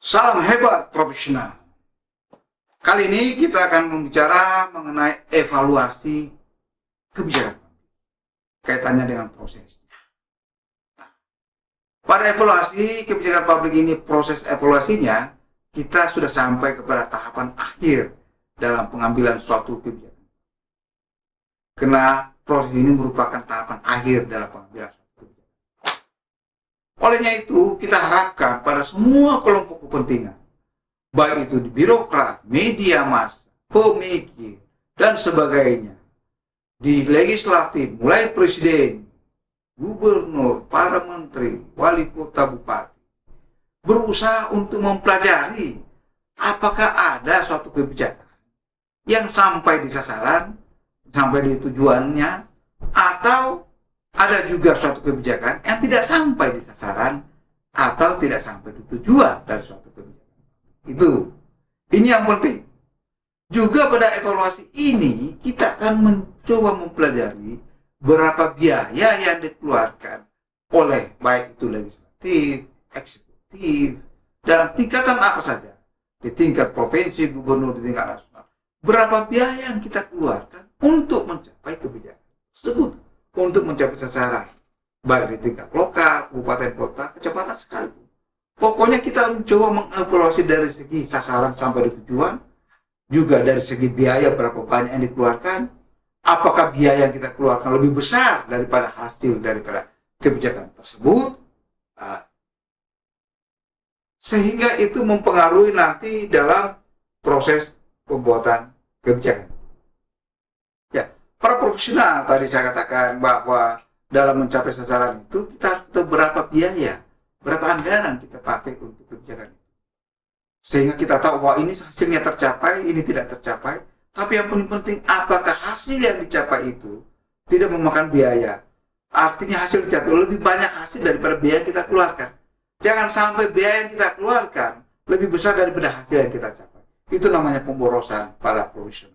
Salam hebat profesional. Kali ini kita akan membicara mengenai evaluasi kebijakan kaitannya dengan prosesnya. Nah, pada evaluasi kebijakan publik ini, proses evaluasinya kita sudah sampai kepada tahapan akhir dalam pengambilan suatu kebijakan. Karena proses ini merupakan tahapan akhir dalam pengambilan suatu kebijakan. Olehnya itu, kita harapkan pada semua kelompok kepentingan, baik itu di birokrat, media massa, pemikir, dan sebagainya, di legislatif, mulai presiden, gubernur, para menteri, wali kota, bupati, berusaha untuk mempelajari apakah ada suatu kebijakan yang sampai di sasaran, sampai di tujuannya, atau ada juga suatu kebijakan yang tidak sampai di sasaran atau tidak sampai di tujuan dari suatu kebijakan. Ini yang penting. Juga pada evaluasi ini kita akan mencoba mempelajari berapa biaya yang dikeluarkan oleh baik itu legislatif, eksekutif, dalam tingkatan apa saja, di tingkat provinsi, gubernur, di tingkat nasional. Berapa biaya yang kita keluarkan untuk mencapai kebijakan tersebut, untuk mencapai sasaran, baik di tingkat lokal, kabupaten, kota, kecamatan sekalipun. Pokoknya kita mencoba mengevaluasi dari segi sasaran sampai di tujuan, juga dari segi biaya berapa banyak yang dikeluarkan, apakah biaya yang kita keluarkan lebih besar daripada hasil daripada kebijakan tersebut, sehingga itu mempengaruhi nanti dalam proses pembuatan kebijakan. Para profesional tadi saya katakan bahwa dalam mencapai sasaran itu kita tahu berapa biaya, berapa anggaran kita pakai untuk kebijakan itu. Sehingga kita tahu bahwa ini hasilnya tercapai, ini tidak tercapai. Tapi yang paling penting, apakah hasil yang dicapai itu tidak memakan biaya. Artinya hasil dicapai lebih banyak hasil daripada biaya yang kita keluarkan. Jangan sampai biaya yang kita keluarkan lebih besar daripada hasil yang kita capai. Itu namanya pemborosan para profesional.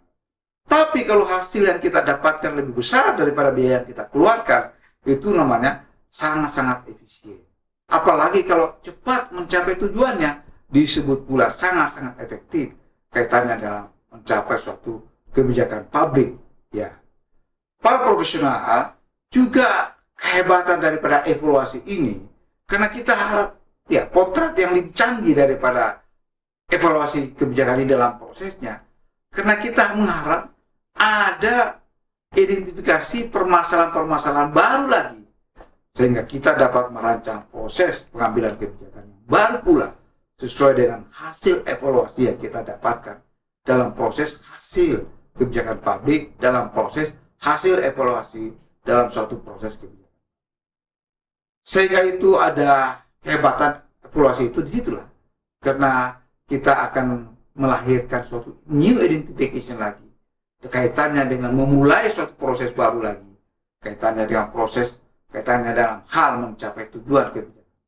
Tapi kalau hasil yang kita dapatkan lebih besar daripada biaya yang kita keluarkan, itu namanya sangat-sangat efisien. Apalagi kalau cepat mencapai tujuannya, disebut pula sangat-sangat efektif kaitannya dalam mencapai suatu kebijakan publik. Ya, para profesional juga kehebatan daripada evaluasi ini, karena kita harap potret yang lebih canggih daripada evaluasi kebijakan ini dalam prosesnya, karena kita mengharap ada identifikasi permasalahan-permasalahan baru lagi, sehingga kita dapat merancang proses pengambilan kebijakan yang baru pula sesuai dengan hasil evaluasi yang kita dapatkan dalam proses hasil kebijakan publik, dalam proses hasil evaluasi dalam suatu proses kebijakan. Sehingga itu ada kehebatan evaluasi itu disitulah, karena kita akan melahirkan suatu new identification lagi, kaitannya dengan memulai suatu proses baru lagi, kaitannya dengan proses, kaitannya dalam hal mencapai tujuan kebijakan.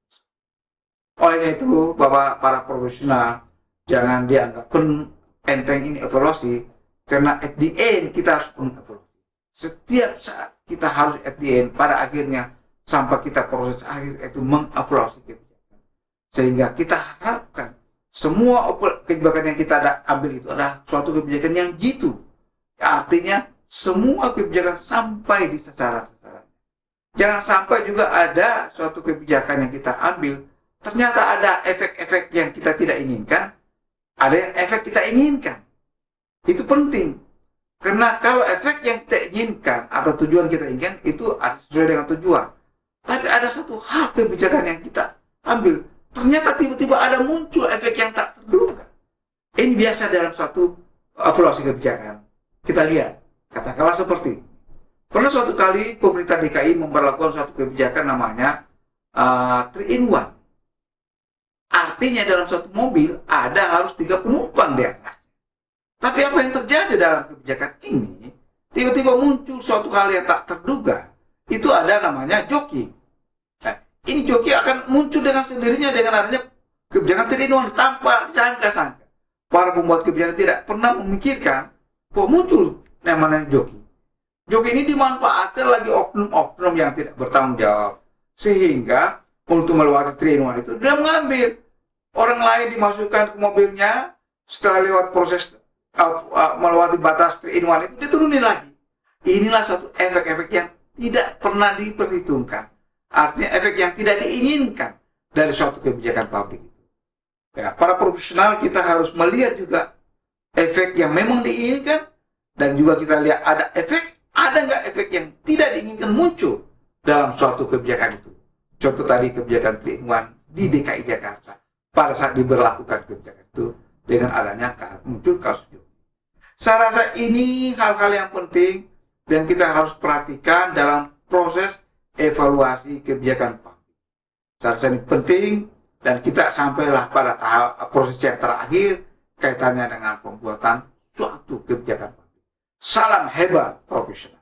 Oleh itu, Bapak para profesional, jangan dianggap enteng ini evaluasi, karena at the end kita harus mengevaluasi. Setiap saat kita harus at the end, pada akhirnya sampai kita proses akhir itu mengevaluasi kebijakan. Sehingga kita harapkan semua kebijakan yang kita ambil itu adalah suatu kebijakan yang jitu. Artinya semua kebijakan sampai di sasaran-sasaran. Jangan sampai juga ada suatu kebijakan yang kita ambil, ternyata ada efek-efek yang kita tidak inginkan, ada yang efek kita inginkan. Itu penting. Karena kalau efek yang kita inginkan atau tujuan kita inginkan itu sesuai dengan tujuan. Tapi ada satu hal kebijakan yang kita ambil, ternyata tiba-tiba ada muncul efek yang tak terduga. Ini biasa dalam suatu evaluasi kebijakan. Kita lihat, katakanlah seperti pernah suatu kali pemerintah DKI memberlakukan suatu kebijakan namanya 3-in-1. Artinya dalam suatu mobil ada harus 3 penumpang di atas. Tapi apa yang terjadi dalam kebijakan ini, tiba-tiba muncul suatu hal yang tak terduga. Itu ada namanya joki. Nah, ini joki akan muncul dengan sendirinya dengan adanya kebijakan 3-in-1 tanpa disangka-sangka. Para pembuat kebijakan tidak pernah memikirkan kok muncul namanya joki. Joki ini dimanfaatkan lagi oknum-oknum yang tidak bertanggung jawab. Sehingga untuk melewati 3-in-1 itu dia mengambil orang lain dimasukkan ke mobilnya, setelah lewat proses melewati batas 3-in-1 itu diturunin lagi. Inilah satu efek-efek yang tidak pernah diperhitungkan. Artinya efek yang tidak diinginkan dari suatu kebijakan publik. Ya, para profesional kita harus melihat juga efek yang memang diinginkan, dan juga kita lihat ada nggak efek yang tidak diinginkan muncul dalam suatu kebijakan itu. Contoh tadi kebijakan 3-in-1 di DKI Jakarta pada saat diberlakukan kebijakan itu dengan adanya muncul kasus itu. Saya rasa ini hal-hal yang penting dan kita harus perhatikan dalam proses evaluasi kebijakan publik. Saya rasa ini penting dan kita sampailah pada tahap proses yang terakhir kaitannya dengan pembuatan suatu kebijakan publik. Salam hebat profesional.